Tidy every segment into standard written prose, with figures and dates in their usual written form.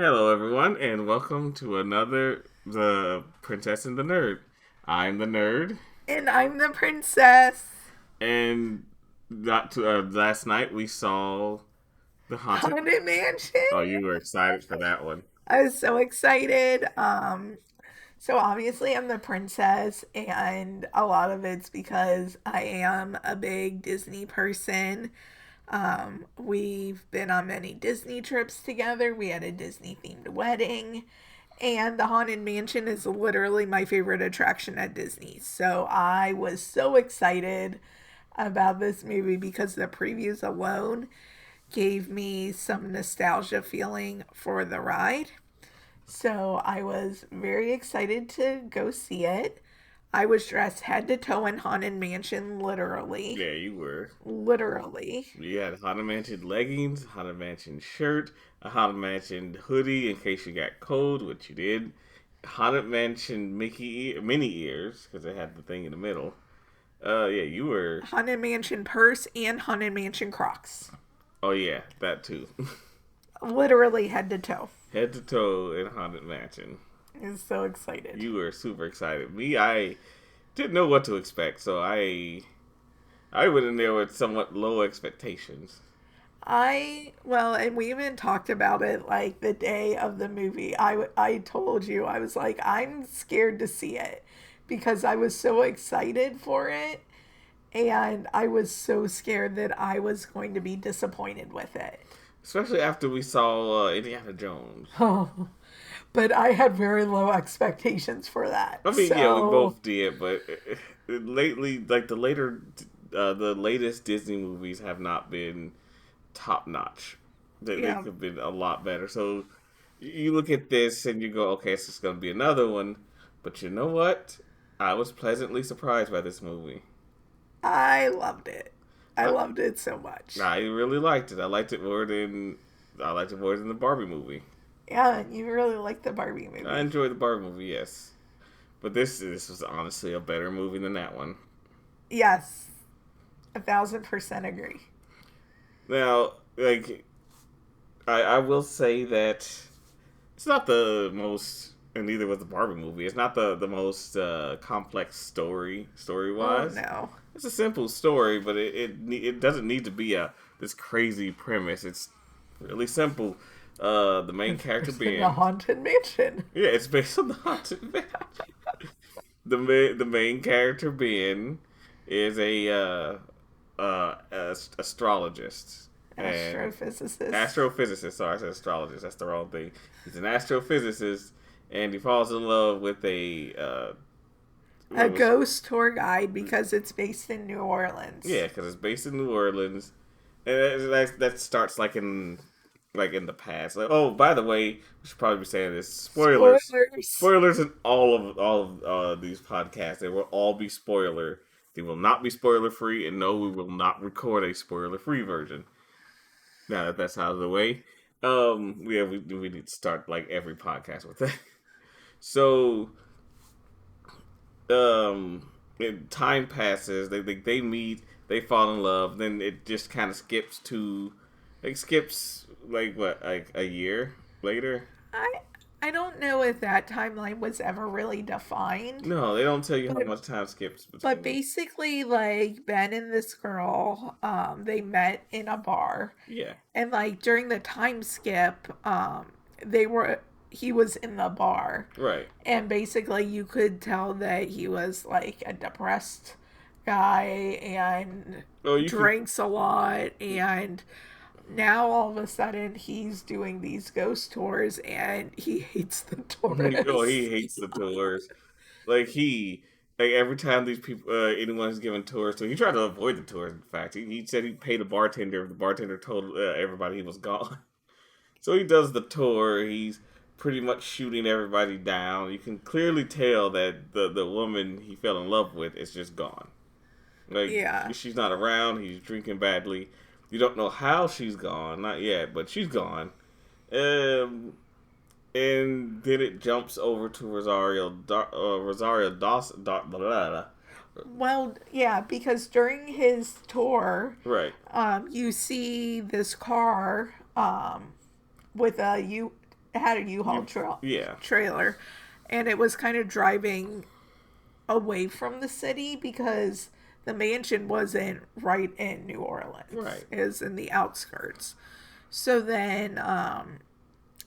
Hello, everyone, and welcome to another The Princess and the Nerd. I'm the nerd, And I'm the princess. and last night we saw The Haunted. Haunted Mansion. Oh, you were excited for that one. I was so excited. So obviously I'm the princess, and a lot of it's because I am a big Disney person. We've been on many Disney trips together. We had a Disney themed wedding. And the Haunted Mansion is literally my favorite attraction at Disney. So I was so excited about this movie because the previews alone gave me some nostalgia feeling for the ride. So I was very excited to go see it. I was dressed head to toe in Haunted Mansion, literally. Yeah, you were. Literally. You had Haunted Mansion leggings, Haunted Mansion shirt, a Haunted Mansion hoodie in case you got cold, which you did. Haunted Mansion mini ears because it had the thing in the middle. Yeah, you were. Haunted Mansion purse and Haunted Mansion Crocs. Oh yeah, that too. Literally head to toe. Head to toe in Haunted Mansion. I was so excited. You were super excited. I didn't know what to expect, so I went in there with somewhat low expectations. And we even talked about it like the day of the movie. I told you, I was like, I'm scared to see it because I was so excited for it. And I was so scared that I was going to be disappointed with it. Especially after we saw Indiana Jones. Oh, but I had very low expectations for that. I mean, yeah, we So, both did, but lately, like the latest Disney movies have not been top notch. They yeah, could have been a lot better. So you look at this and you go, okay, it's just going to be another one. But you know what? I was pleasantly surprised by this movie. I loved it. I I, loved it so much. I really liked it. I liked it more than the Barbie movie. Yeah, you really liked the Barbie I movie. enjoyed the Barbie movie, yes, but this was honestly a better movie than that one. Yes, 1,000% agree. Now, like I will say that it's not the most, and neither was the Barbie movie. It's not the most complex story Oh wise. no. It's a simple story, but it doesn't need to be a this crazy premise. It's really simple. The main character It's in the being Haunted Mansion. yeah, it's based on the haunted mansion. The main character being is a astrologist and Astrophysicist. astrophysicist. Sorry, I said astrologist. That's the wrong thing. He's an astrophysicist, and he falls in love with a A what was ghost tour guide because it's based in New yeah, Orleans. because it's based in New Orleans, and that starts like in the past. Like, oh, by the way, we should probably be saying this. Spoilers, Spoilers. spoilers in all of these podcasts. They will all be spoiler. They will not be spoiler free, and no, we will not record a spoiler free version. Now that that's out of the way, we need to start like every podcast with that. So, time passes. They meet. They fall in love. Then it just kind of skips like what, like a year later. I I don't know if that timeline was ever really defined, No, they don't tell you how but much time skips but between them. basically like Ben and this girl they met in a bar, Yeah, and like during the time skip they were he was in the bar, right. and basically you could tell that he was like a depressed guy and Oh, you could. drinks a lot, and now all of a sudden he's doing these ghost tours and he hates the Oh, he tourists. hates the tours. Like like every time these people, anyone's giving tours to, he tried to avoid the tours. In fact, he said he'd pay the bartender if the bartender told everybody he was gone. So he does the tour. He's pretty much shooting everybody down. You can clearly tell that the woman he fell in love with is just gone. Like Yeah. she's not around. He's drinking badly. You don't know how she's gone, not yet, but she's gone. Um, and then it jumps over to Rosario Dawson. Blah, blah, blah. Well, yeah, because during his tour, Right. you see this car with a It had a U-Haul Yeah. trailer, and it was kind of driving away from the city because the mansion wasn't right in New Orleans. Right. It was in the outskirts. So then,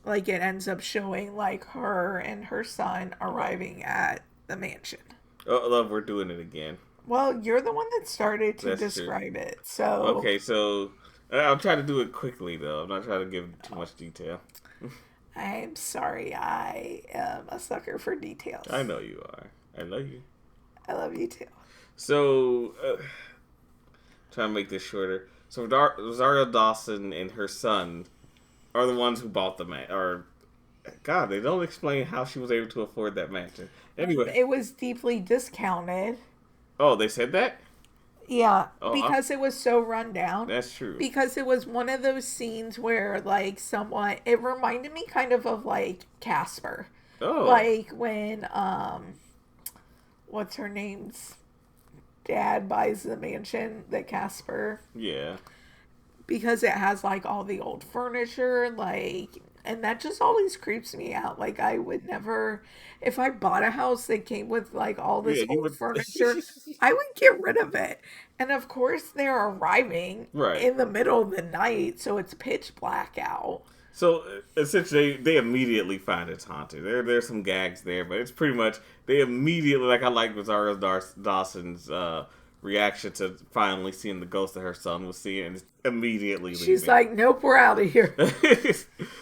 like, it ends up showing like her and her son Right. arriving at the mansion. Oh, love, we're doing it again. Well, you're the one that started to That's true. describe it, so Okay, so I'll try to do it quickly though. I'm not trying to give too much detail. I'm sorry. I am a sucker for I details. know you are. I love you. I love you too. So, trying to make this shorter. So Rosario Dawson and her son are the ones who bought the man. Or God, they don't explain how she was able to afford that mansion. Anyway, It was deeply discounted. oh, they said that. Yeah, Oh, because it was so run down. that's true. Because it was one of those scenes where, like, someone, it reminded me kind of like Casper. Oh, Like when, what's her name's dad buys the mansion that Casper, yeah. because it has like all the old furniture, like, and that just always creeps me out. Like, I would never, if I bought a house that came with like all this Yeah, you old would. furniture, I would get rid of it. And of course they're arriving Right. in the middle of the night, so it's pitch black out. So essentially, they immediately find it's haunted. There's some gags there, but it's pretty much they immediately, like, I like Rosario Dawson's reaction to finally seeing the ghost that her son was seeing, and immediately She's leaving. like, nope, we're out of here.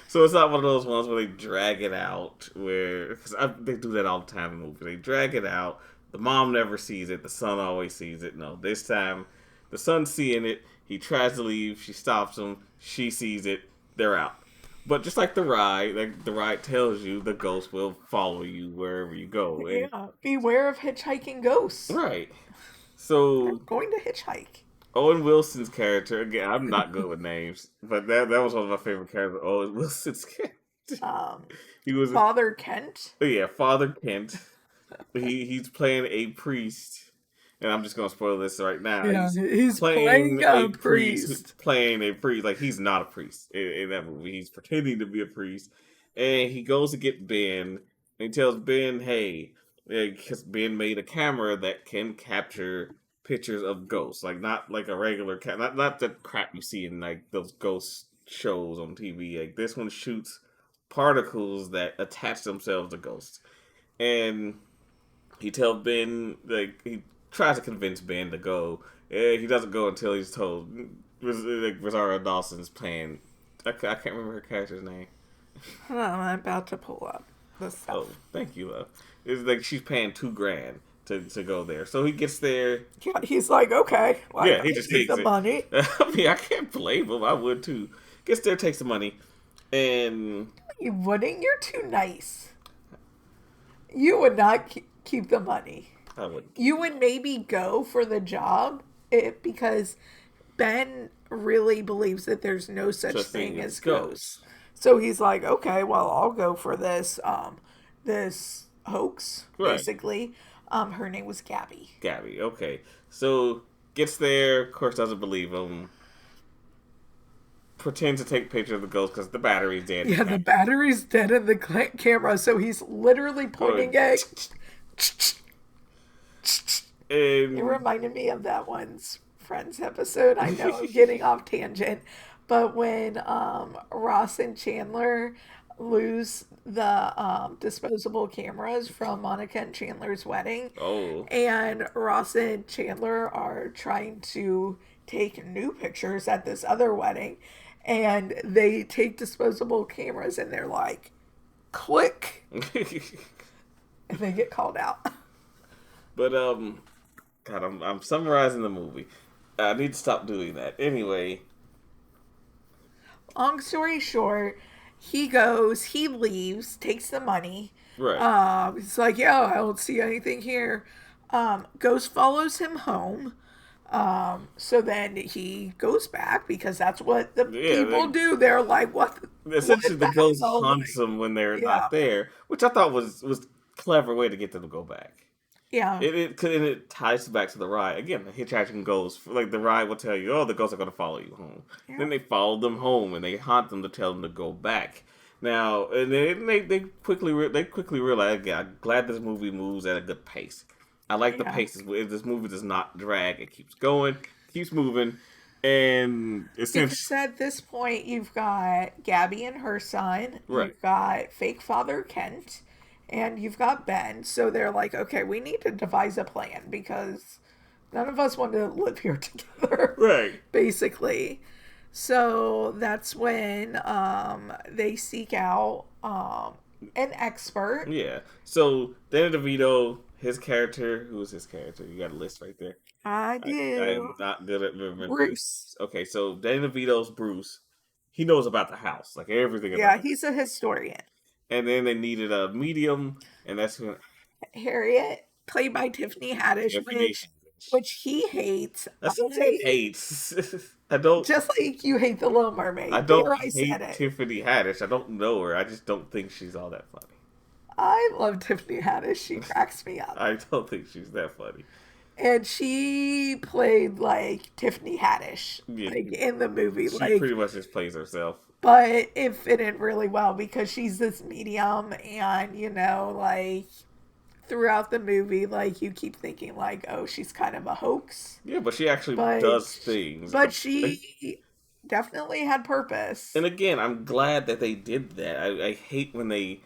So it's not one of those ones where they drag it out, where cause they do that all the time in movies. They drag it out. The mom never sees it. The son always sees it. No, this time the son's seeing it. He tries to leave. She stops him. She sees it. They're out. But just like the ride tells you, the ghost will follow you wherever you go. And Yeah, beware of hitchhiking ghosts. right. I'm So going to hitchhike. Owen Wilson's character, again, I'm not good with names, but that was one of my favorite characters. Owen Wilson's character. Um, He was, Father Kent. yeah, Father Kent. He's playing a priest, and I'm just gonna spoil this right now. Yeah, He's he's playing playing a a priest, priest. playing a priest. Like, he's not a priest in that movie. He's pretending to be a priest, and he goes to get Ben, and he tells Ben, "Hey," because Ben made a camera that can capture pictures of ghosts, like not like a regular not the crap you see in like those ghost shows on TV. Like, this one shoots particles that attach themselves to ghosts, and he tells Ben, like, he tries to convince Ben to go. He doesn't go until he's told. Like, Rosario Dawson's playing. I can't remember her character's name. Hold on, I'm about to pull up the Oh, stuff. thank you, love. It's like she's paying $2,000 to go there. So he gets there. Yeah, he's like, okay, like, Yeah, he I'll just take takes the it. money. I mean, I can't blame him. I would too. Gets there, takes the money, and You wouldn't. You're too nice. You would not keep the money. I would. You would maybe go for the job because Ben really believes that there's no such Such thing thing as as ghosts. ghosts. So he's like, okay, well, I'll go for this hoax, Right. basically. Her name was Gabby. Gabby. Okay. So gets there. Of course, doesn't believe him. Pretends to take pictures of the ghost because the battery's dead. Yeah, the battery's dead in the camera, so he's literally pointing at. It And reminded me of that one's Friends episode. I know I'm getting off tangent, but when Ross and Chandler lose the disposable cameras from Monica and Chandler's wedding, oh, and Ross and Chandler are trying to take new pictures at this other wedding, and they take disposable cameras and they're like, click, and they get called out. but God, I'm summarizing the movie. I need to stop doing that. Anyway, Long story short, he leaves, takes the money. right. He's like, yeah, I don't see anything here. Ghost follows him home. So then he goes back because that's what the Yeah, people do. They're like, essentially what the ghost hell? haunts them when they're Yeah, not there, which I thought was clever way to get them to go back. yeah, And it ties back to the ride again. The hitchhiking ghost, like, the ride will tell you, oh, the ghosts are going to follow you home. yeah. Then they follow them home and they haunt them to tell them to go back. Now, and then they quickly realize, "Okay, I'm glad this movie moves at a good pace. I like the Yeah. paces. This movie does not drag. It keeps going, keeps moving, and Because essentially, at this point, you've got Gabby and her son, right, you've got fake father Kent, and you've got Ben. So they're like, okay, we need to devise a plan because none of us want to live here together, right, basically. So that's when they seek out an expert. yeah." So Danny DeVito, his character, who is his character? You got a list right there. I I am do. not good at remembering names. Bruce. Okay, so Danny DeVito's Bruce. He knows about the house, like everything about Yeah, it. he's a historian. And then they needed a medium, and that's when Harriet, played by Tiffany Haddish, Tiffany Haddish. which he hates. That's something he hates. I don't. Just like you hate the Little I Mermaid. don't There, I said hate it. Tiffany Haddish. I don't know her. I just don't think she's all that funny. I love Tiffany Haddish. She cracks me up. I don't think she's that funny. And she played like Tiffany Haddish, Yeah, like in the movie. she Like, pretty much just plays herself. but it fitted really well because she's this medium, and like throughout the movie, like you keep thinking like, oh, she's kind of a hoax, Yeah, but she actually but does things. but she definitely had purpose. And again, I'm glad that they did that. I hate when they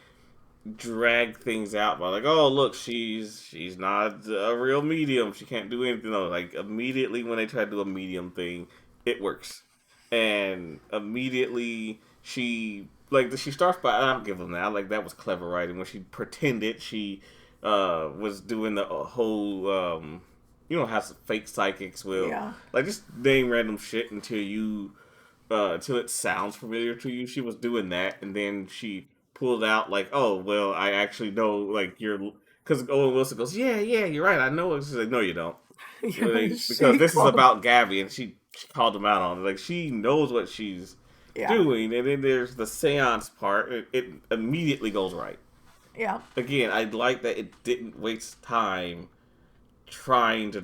drag things out by like, oh look, she's not a real medium. She can't do anything. No, like immediately when they try to do a medium thing, it works, and immediately she starts by I'll give them that. Like that was clever writing when she pretended she was doing the whole has fake psychics will Yeah, like just name random shit until it sounds familiar to you. She was doing that, and then she pulled out like, "Oh, well, I actually know like you're." Because Owen Wilson goes, "Yeah, yeah, you're right. I know." She's like, "No, you don't." yeah. Because She this is called. about Gabby, and she called him out on it. Like she knows what she's Yeah, doing, and then there's the seance part. It immediately goes right. yeah, Again, I like that it didn't waste time trying to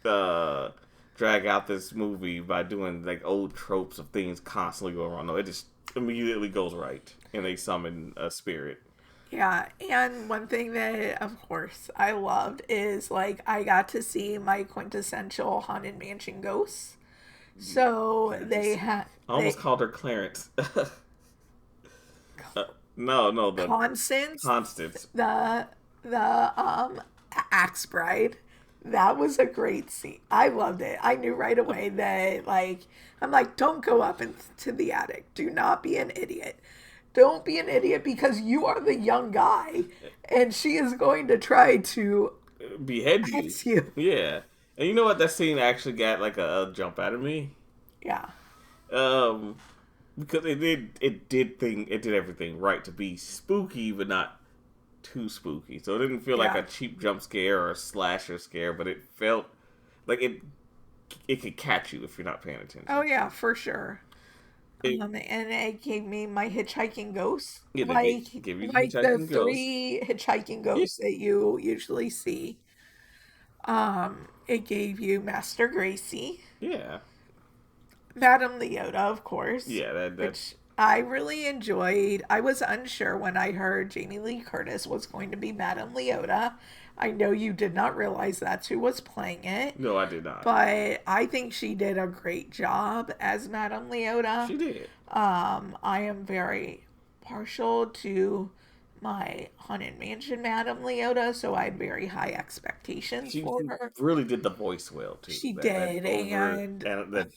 uh drag out this movie by doing like old tropes of things constantly going wrong. No, it just immediately goes right, and they summon a spirit. yeah. And one thing that, of course, I loved is like I got to see my quintessential haunted mansion ghosts. So they Clarence. had I almost they called her Clarence. uh, no, no, the Constance, Constance. the axe bride. That was a great scene. I loved it. I knew right away that like I'm like, don't go up into the attic. Do not be an idiot. Don't be an idiot because you are the young guy, and she is going to try to Behead you. axe you. Yeah. And you know what? That scene actually got like a jump out of me. Yeah, Um, because it did everything right to be spooky, but not too spooky. So it didn't feel like a yeah. cheap jump scare or a slasher scare, but it felt like it could catch you if you're not paying Oh attention. yeah, for sure. It And it gave me my hitchhiking ghosts, yeah, they give you like the hitchhiking ghosts. three hitchhiking Yeah, ghosts that you usually see. It gave you Master Gracie, yeah, Madame Leota, of course, yeah. That which I really enjoyed. I was unsure when I heard Jamie Lee Curtis was going to be Madame Leota. I know you did not realize that's who was playing it, no, I did not. but I think she did a great job as Madame Leota. She did. I am very partial to my Haunted Mansion Madame Leota, so I had very high expectations She for her. really did the voice well too. She That did, over and and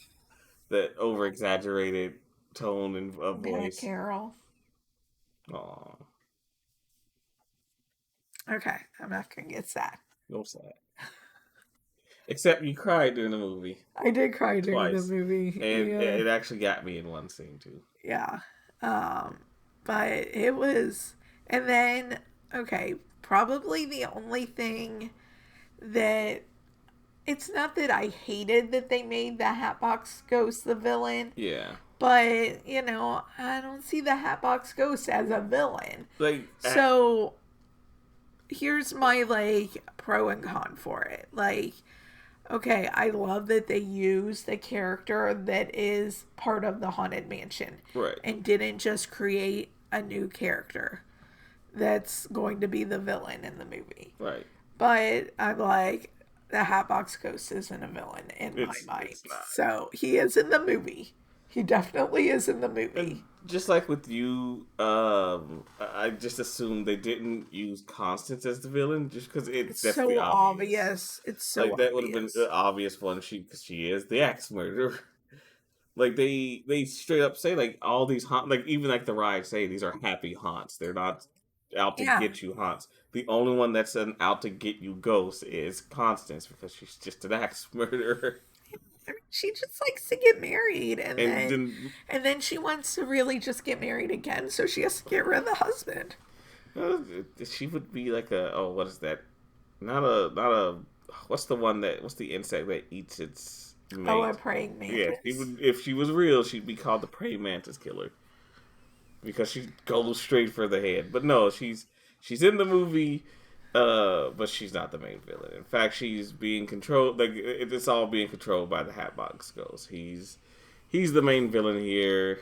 that over exaggerated tone and Matt voice. Carroll. Aw, Okay, I'm not gonna get sad. no sad. Except you cried during the movie I did cry during the twice, movie. and Yeah, it actually got me in one scene too. yeah. But it was, and then okay, probably the only thing that it's not that I hated that they made the Hatbox Ghost the villain, Yeah, but I don't see the Hatbox Ghost as a villain. like So here's my like pro and con for it. Like, Okay, I love that they used a character that is part of the Haunted Mansion Right, and didn't just create a new character that's going to be the villain in the movie. right. But I'm like, the Hatbox Ghost isn't a villain in my mind. It's not. So he is in the movie. He definitely is in the movie. And just like with you, I just assumed they didn't use Constance as the villain, just because it's It's definitely so obvious. obvious. It's so Like that would have been obvious. the obvious one. Because she is the axe murderer. Like they straight up say like all these like even like the ride say these are happy haunts. They're not out to Yeah. get you haunts. The only one that's an out to get you ghost is Constance because she's just an axe murderer. I mean, she just likes to get married And then and then she wants to really just get married again, so she has to get rid of the husband. uh, she would be like a oh what is that? Not a what's the one that what's the insect that eats its Oh, a mate? praying Yeah, she mantis. would if she was real, she'd be called the praying mantis killer because she goes straight for the head. But no, she's in the movie, but she's not the main villain. In fact, she's being controlled. Like it's all being controlled by the Hatbox Ghost. He's the main villain here.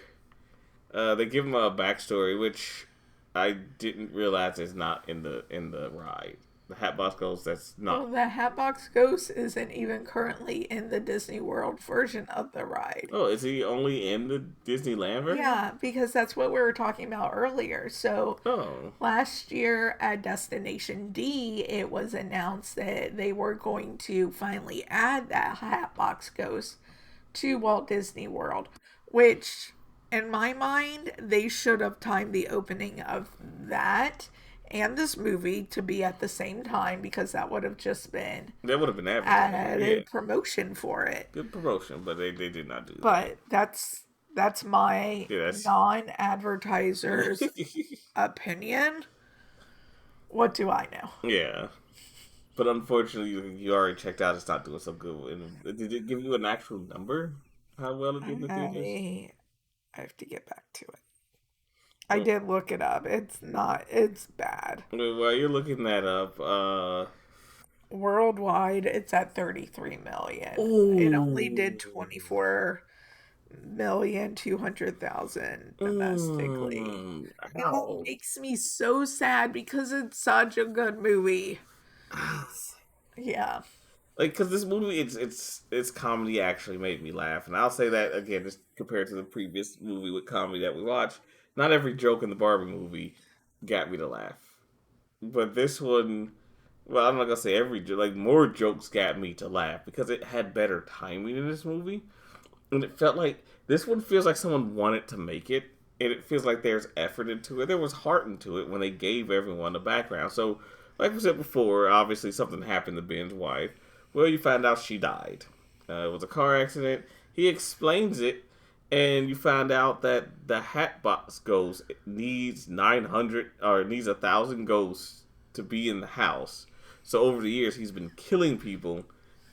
They give him a backstory, which I didn't realize is not in the ride. The Hatbox Ghost. That's Well, not. the Hatbox Ghost isn't even currently in the Disney World version of the ride. Oh, is he only in the Disneyland version? Yeah, because that's what we were talking about earlier. So Oh, last year at Destination D, it was announced that they were going to finally add that Hatbox Ghost to Walt Disney World, which, in my mind, they should have timed the opening of that and this movie to be at the same time because that would have just been that would have been advertising. Yeah, added promotion for it. good promotion, but they did not do that. But that's my Yeah, that's non-advertiser's opinion. What do I know? yeah. But unfortunately, you already checked out. It's not doing so good. And did it give you an actual number? How well it did in the theaters? I have to get back to it. I Well, did look it up. It's not. It's bad. while you're looking that up, Worldwide, it's at 33 million. It only did oh, 24,200,000 domestically. And that how? makes me so sad because it's such a good movie. Yeah. Like, cause this movie, it's comedy actually made me laugh, and I'll say that again, just compared to the previous movie with comedy that we watched. Not every joke in the Barbie movie got me to laugh, but this one, well, I'm not gonna say every like more jokes got me to laugh because it had better timing in this movie, and it felt like this one feels like someone wanted to make it, and it feels like there's effort into it. There was heart into it when they gave everyone a background. So, like we said before, obviously something happened to Ben's wife. Well, you find out she died. It was a car accident. He explains it, and you find out that the Hatbox Ghost needs 900 or needs 1,000 ghosts to be in the house. So over the years, he's been killing people,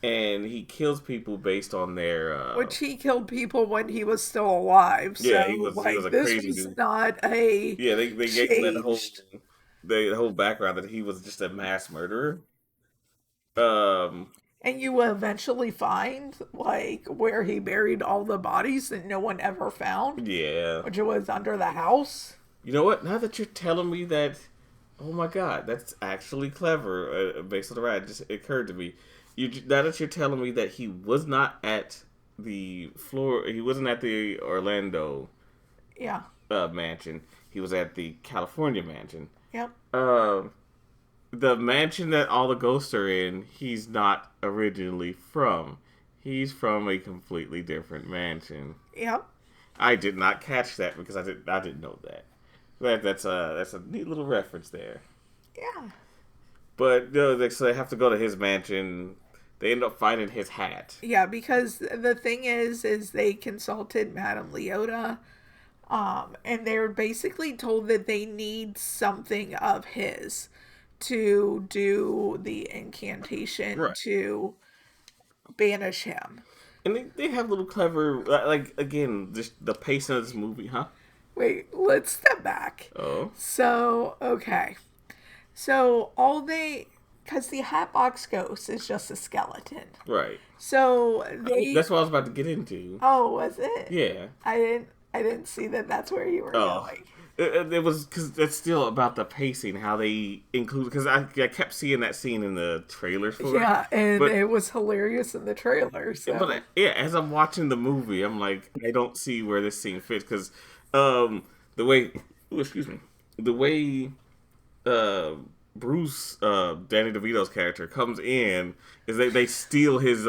and he kills people based on their. Which he killed people when he was still alive. Yeah, So, he was like, a this crazy was dude. not a Yeah, they gave him that whole changed. the whole background that he was just a mass murderer. Um, And you will eventually find, like, where he buried all the bodies that no one ever found, yeah. which was under the house. You know what? Now that you're telling me that, oh my god, that's actually clever. Based on the ride, it just occurred to me. Now that you're telling me that he was not at the floor, he wasn't at the Orlando Yeah. mansion. He was at the California mansion. Yep. Um, the mansion that all the ghosts are in, he's not originally from. He's from a completely different mansion. Yep. I did not catch that because I didn't know that. That's a neat little reference there. Yeah. But no, so they have to go to his mansion. They end up finding his hat. Yeah, because the thing is they consulted Madame Leota, and they're basically told that they need something of his to do the incantation Right. to banish him. And they have little clever like again just the pacing of this movie, huh? Wait, let's step back. Oh. So, okay. So all they because the Hatbox Ghost is just a skeleton. Right. So they. That's what I was about to get into. Oh, was it? Yeah. I didn't. I didn't see that. That's where you were Oh. going. It was because that's still about the pacing, how they include. Because I kept seeing that scene in the trailers for it, Yeah, and but it was hilarious in the trailer. So yeah, as I'm watching the movie, I'm like, I don't see where this scene fits because um the way, ooh, excuse me, the way uh Bruce Danny DeVito's character comes in is they steal his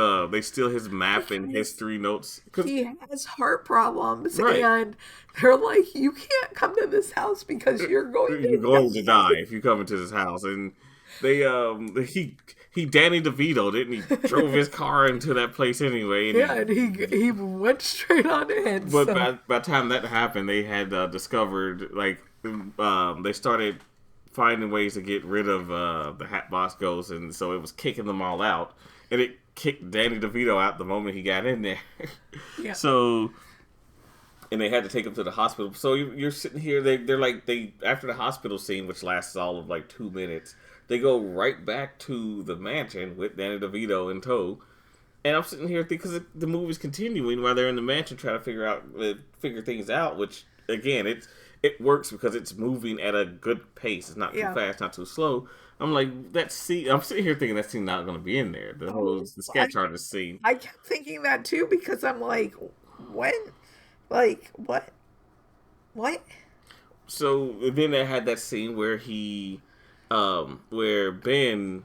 map and because history notes because he has heart problems, right. and they're like, "You can't come to this house because you're going You're to going to die die." if you come into this house. And they he Danny DeVito didn't he drove his car into that place anyway, and Yeah, he and he went straight on in. but So by the time that happened, they had discovered like they started finding ways to get rid of the Hatbox Ghost, and so it was kicking them all out, and it kicked Danny DeVito out the moment he got in there. yeah, So and they had to take him to the hospital. So you're sitting here. They're like they after the hospital scene, which lasts all of like 2 minutes, they go right back to the mansion with Danny DeVito in tow. And I'm sitting here thinking because the movie's continuing while they're in the mansion trying to figure things out. Which again, it works because it's moving at a good pace. It's not too yeah. fast, not too slow. I'm like that scene. I'm sitting here thinking that scene not going to be in there. Oh, The sketch artist scene. I kept thinking that too because I'm like, when, like, what? So then they had that scene where where Ben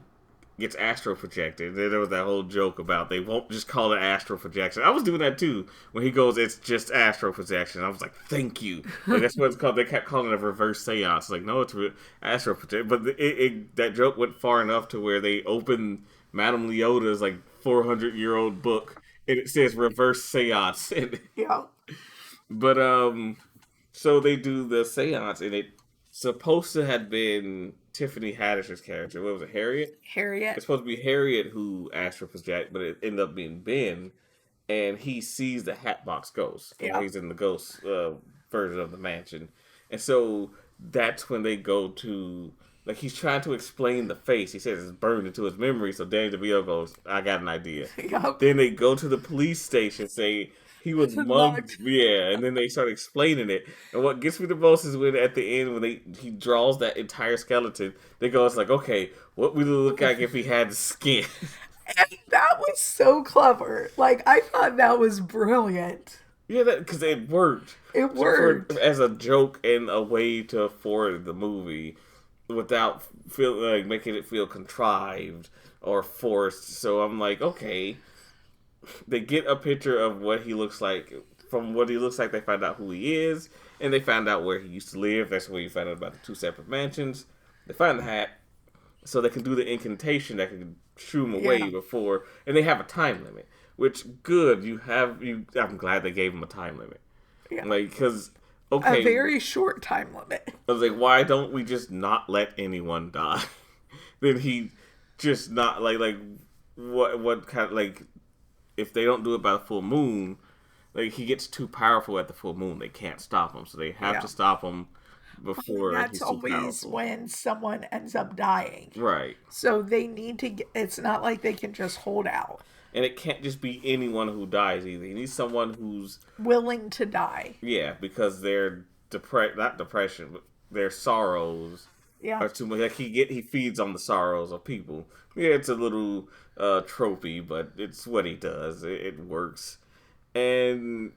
gets astral projected. There was that whole joke about they won't just call it astral projection. I was doing that too when he goes, "It's just astral projection." I was like, "Thank you." Like that's what it's called. They kept calling it a reverse seance. Like, no, it's astral projection. But that joke went far enough to where they opened Madame Leota's like 400-year-old book and it says reverse seance. Yeah, But so they do the seance, and it supposed to have been Tiffany Haddish's character. What was it, Harriet? Harriet. It's supposed to be Harriet who astral project, but it ended up being Ben, and he sees the Hatbox Ghost from when Yeah, he's in the ghost version of the mansion, and so that's when they go to like he's trying to explain the face. He says it's burned into his memory, so Danny DeVito goes, "I got an idea." yep. Then they go to the police station, say he was mugged, Mugged. yeah, and then they start explaining it. And what gets me the most is when at the end when he draws that entire skeleton, they go, "It's like okay, what would it look like if he had skin?" And that was so clever. Like, I thought that was brilliant. Yeah, that because it worked. It So worked. as a joke and a way to forward the movie without feel like making it feel contrived or forced. So I'm like, okay, they get a picture of what he looks like. From what he looks like, they find out who he is, and they find out where he used to live. That's where you find out about the two separate mansions. They find the hat, so they can do the incantation that can shoo him away Yeah, before, and they have a time limit. Which good you have you. I'm glad they gave him a time limit, yeah. like because A okay, very short time limit. I was like, why don't we just not let anyone die? Then he just not like what kind of like if they don't do it by the full moon, like he gets too powerful at the full moon. They can't stop him, so they have Yeah. to stop him And before that's he's too always powerful. when someone ends up dying. Right. So they need to get, it's not like they can just hold out. And it can't just be anyone who dies either. You need someone who's Willing to die. yeah, because their not depression, but their sorrows Yeah. are too much. Like he feeds on the sorrows of people. Yeah, it's a little tropey, but it's what he does. It works. And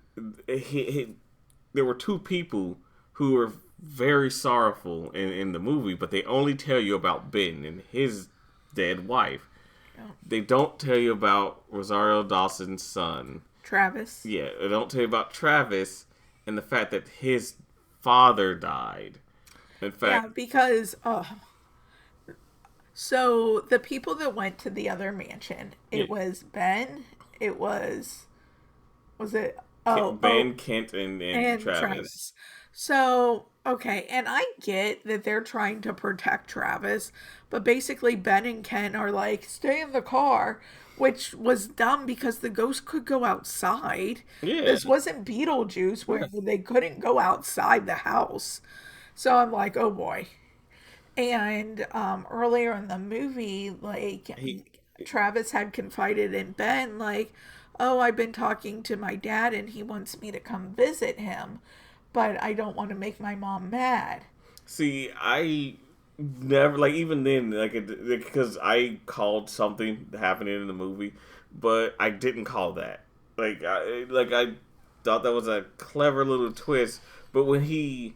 there were two people who were very sorrowful in the movie, but they only tell you about Ben and his dead wife. Yeah. They don't tell you about Rosario Dawson's son. Travis. Yeah, they don't tell you about Travis and the fact that his father died. In Yeah, fact, because so the people that went to the other mansion, yeah, it was Ben, it was it oh oh Ben, Kent, and and Travis. Travis. So, okay, and I get that they're trying to protect Travis, but basically Ben and Ken are like, stay in the car, which was dumb because the ghost could go outside. Yeah, This wasn't Beetlejuice where they couldn't go outside the house. So I'm like, oh boy. And earlier in the movie, He Travis had confided in Ben, like, oh, I've been talking to my dad and he wants me to come visit him, but I don't want to make my mom mad. See, I never like even then like because I called something happening in the movie, but I didn't call that. I thought that was a clever little twist, but when he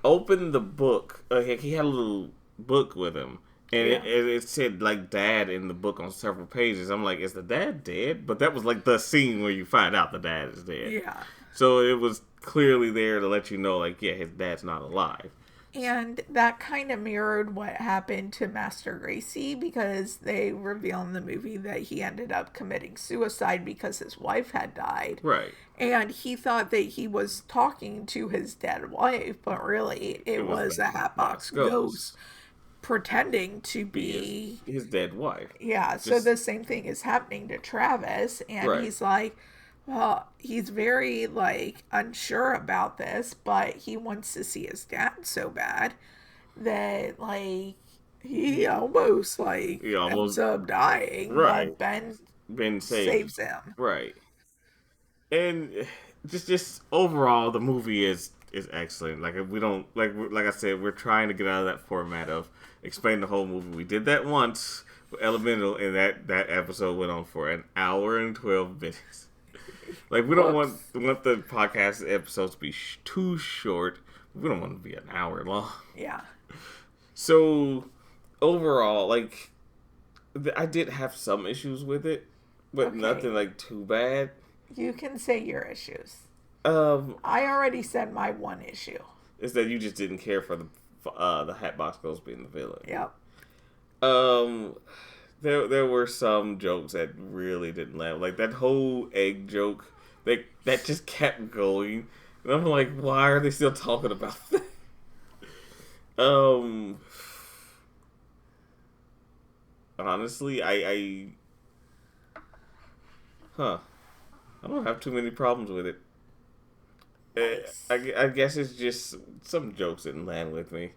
opened the book, like he had a little book with him. And Yeah. it said like dad in the book on several pages. I'm like, is the dad dead? But that was like the scene where you find out the dad is dead. Yeah. So it was clearly there to let you know, like, yeah, his dad's not alive. And that kind of mirrored what happened to Master Gracie because they reveal in the movie that he ended up committing suicide because his wife had died. Right. And he thought that he was talking to his dead wife, but really It it was was the a Hatbox Hatbox Ghost. ghost pretending to Be be. his dead wife. Yeah, so Just the same thing is happening to Travis, and right. he's like, well, he's very like unsure about this, but he wants to see his dad so bad that like he almost like He ends almost up dying, right. but Ben Been saved. saves him. Right. And just overall, the movie is excellent. Like we don't like I said, we're trying to get out of that format of explain the whole movie. We did that once with Elemental, and that episode went on for an hour and 12 minutes. Like we don't Whoops. want the podcast episodes to be too short. We don't want to be an hour long. Yeah. So overall, like I did have some issues with it, but Okay. nothing like too bad. You can say your issues. Um, I already said my one issue. is that you just didn't care for the Hatbox Ghost being the villain. Yep. Um, there were some jokes that really didn't land. Like that whole egg joke, that just kept going, and I'm like, why are they still talking about that? Um, honestly, huh, I don't have too many problems with it. Nice. I guess it's just some jokes didn't land with me.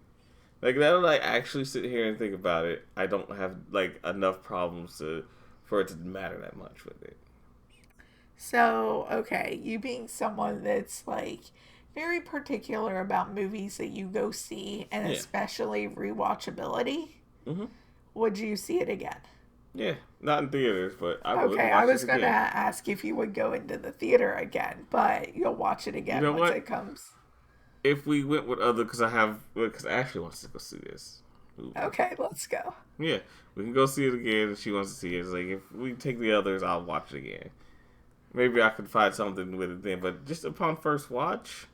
Like now that I actually sit here and think about it, I don't have like enough problems to for it to matter that much with it. So, okay, you being someone that's like very particular about movies that you go see and Yeah. especially rewatchability, Hmm. would you see it again? Yeah. Not in theaters, but I would Okay, I watch it was going to again. ask if you would go into the theater again, but you'll watch it You again know once what? it comes. If we went with other, because Ashley wants to go see this movie. Okay, let's go. Yeah, we can go see it again if she wants to see it. It's like if we take the others, I'll watch it again. Maybe I could find something with it then, but just upon first watch,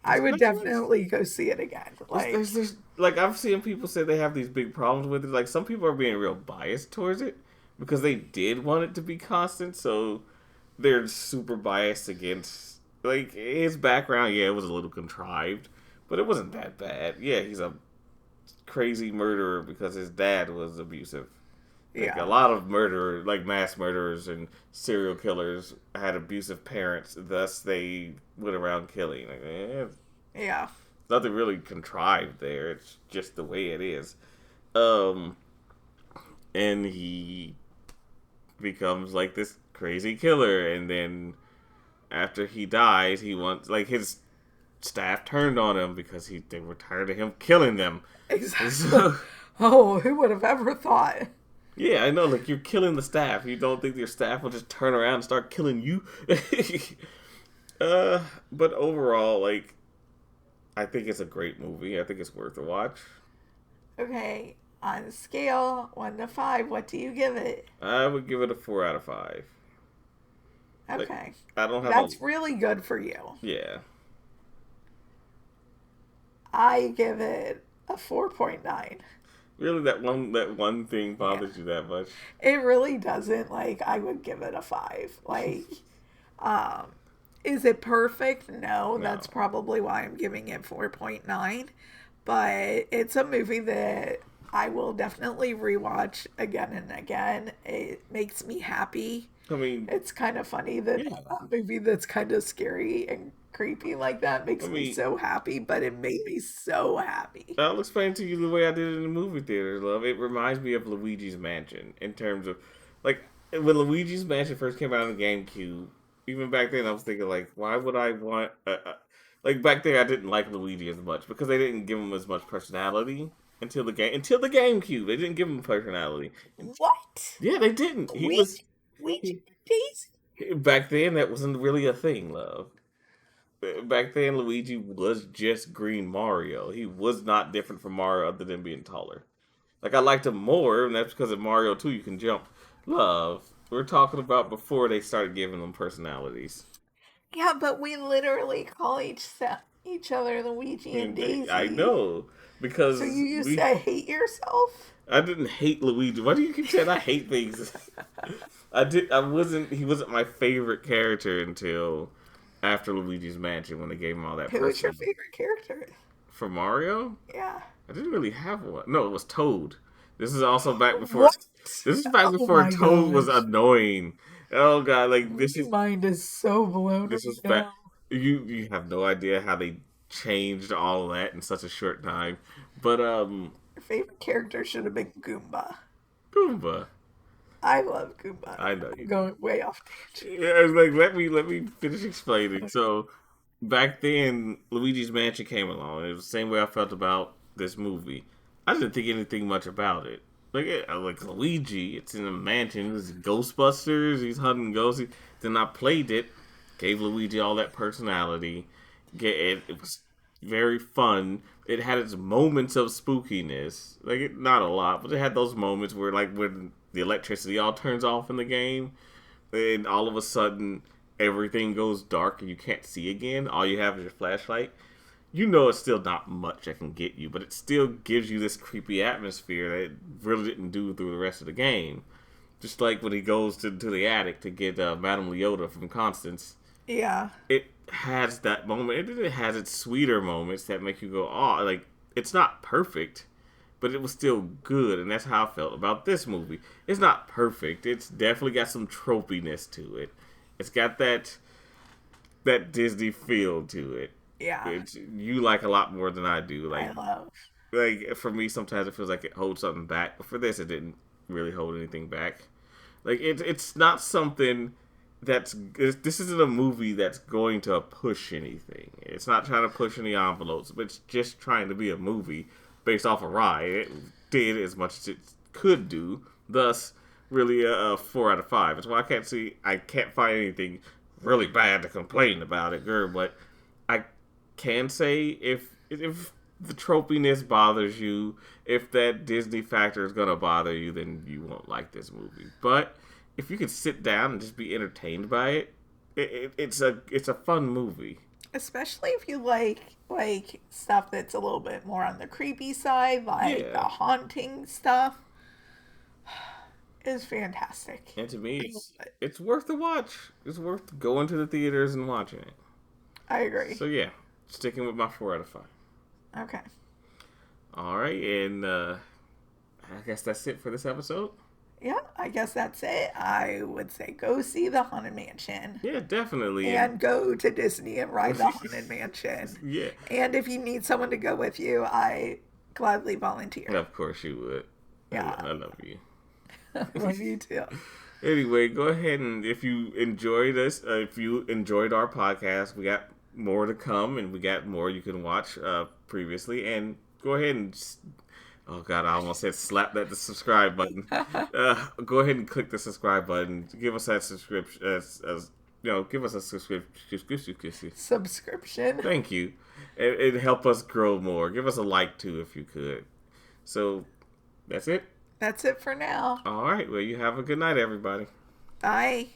I there's would nothing. definitely go see it again. There's like I've seen people say they have these big problems with it. Like some people are being real biased towards it because they did want it to be constant, so they're super biased against like his background. Yeah, it was a little contrived, but it wasn't that bad. Yeah, he's a crazy murderer because his dad was abusive. Like a Yeah, lot of murderers, like mass murderers and serial killers, had abusive parents. Thus, they went around killing. Like, yeah, nothing really contrived there. It's just the way it is. Um, and he becomes like this crazy killer, and then after he dies, he wants like his staff turned on him because they were tired of him killing them. exactly. So Oh, who would have ever thought? yeah, I know. Like you're killing the staff. You don't think your staff will just turn around and start killing you? uh, but overall, like I think it's a great movie. I think it's worth a watch. Okay, on a scale 1 to 5, what do you give it? I would give it a 4 out of 5. Like Okay, I don't have a that's really good for you. yeah. I give it a 4.9. Really, that one thing Yeah, bothers you that much? it really doesn't. Like, I would give it a 5. Um, is it perfect? No, No. that's probably why I'm giving it 4.9. But it's a movie that I will definitely rewatch again and again. It makes me happy. I mean, It's kind of funny that yeah. a movie that's kind of scary and creepy like that I makes me mean, so happy, but it made me so happy. I'll explain to you the way I did it in the movie theater, love. It reminds me of Luigi's Mansion in terms of, like, when Luigi's Mansion first came out on the GameCube. Even back then, I was thinking, like, why would I want? Like back then, I didn't like Luigi as much because they didn't give him as much personality until the GameCube. They didn't give him personality. And What? yeah, they didn't. Ouija He, Daisy? back then that wasn't really a thing, love. Back then, Luigi was just Green Mario. He was not different from Mario other than being taller. Like, I liked him more, and that's because of Mario 2, you can jump. Love, we're talking about before they started giving them personalities. Yeah, but we literally call each other Luigi and And I Daisy. know, So because you used to hate yourself? I didn't hate Luigi. Why do you keep saying I hate things? He wasn't my favorite character until after Luigi's Mansion when they gave him all that Who was your personality. favorite character? For Mario, Yeah. I didn't really have one. No, it was Toad. This is also back before. What? This is back Oh before my Toad was gosh. annoying. Oh god, like My mind is so blown this right was back. now. You have no idea how they changed all of that in such a short time. But Your favorite character should have been Goomba. Goomba. I love Goomba. I know I'm you. going way off tangent. Yeah, it's like let me finish explaining. So back then, Luigi's Mansion came along. It was the same way I felt about this movie. I didn't think anything much about it. Like Luigi, it's in a mansion. It's Ghostbusters. He's hunting ghosts. Then I played it, gave Luigi all that personality. It was very fun. It had its moments of spookiness, not a lot, but it had those moments where, like, when the electricity all turns off in the game, and all of a sudden everything goes dark and you can't see again. All you have is your flashlight. You know it's still not much that can get you, but it still gives you this creepy atmosphere that it really didn't do through the rest of the game. Just like when he goes to the attic to get Madame Leota from Constance, Yeah. it has that moment. It has its sweeter moments that make you go, oh, like, it's not perfect, but it was still good, and that's how I felt about this movie. It's not perfect. It's definitely got some tropiness to it. It's got that Disney feel to it. Yeah. Which you like a lot more than I do. I love. Like for me, sometimes it feels like it holds something back, but for this, it didn't really hold anything back. Like it's not something this isn't a movie that's going to push anything. It's not trying to push any envelopes, but it's just trying to be a movie based off a ride. It did as much as it could do. Thus, really a 4 out of 5. That's why I can't find anything really bad to complain about it, girl. But I can say if the tropiness bothers you, if that Disney factor is gonna bother you, then you won't like this movie. But if you can sit down and just be entertained by it's a fun movie. Especially if you like stuff that's a little bit more on the creepy side, like the Yeah, haunting stuff. Is fantastic. and to me, I love it's it. it's worth the watch. It's worth going to the theaters and watching it. I agree. So yeah, sticking with my 4 out of 5. Okay. All right, and I guess that's it for this episode. Yeah, I guess that's it. I would say go see the Haunted Mansion Yeah, definitely, and go to Disney and ride the Haunted Mansion. yeah, And if you need someone to go with you, I gladly volunteer. of course you would. Yeah, I love you. love you too. Anyway, go ahead and if you enjoyed us, if you enjoyed our podcast, we got more to come, and we got more you can watch previously. And go ahead and oh god, I almost said slap the subscribe button. Go ahead and click the subscribe button. Give us that subscription. Give us a subscription. Subscription. Thank you. It help us grow more. Give us a like too if you could. So that's it. That's it for now. All right. Well, you have a good night, everybody. Bye.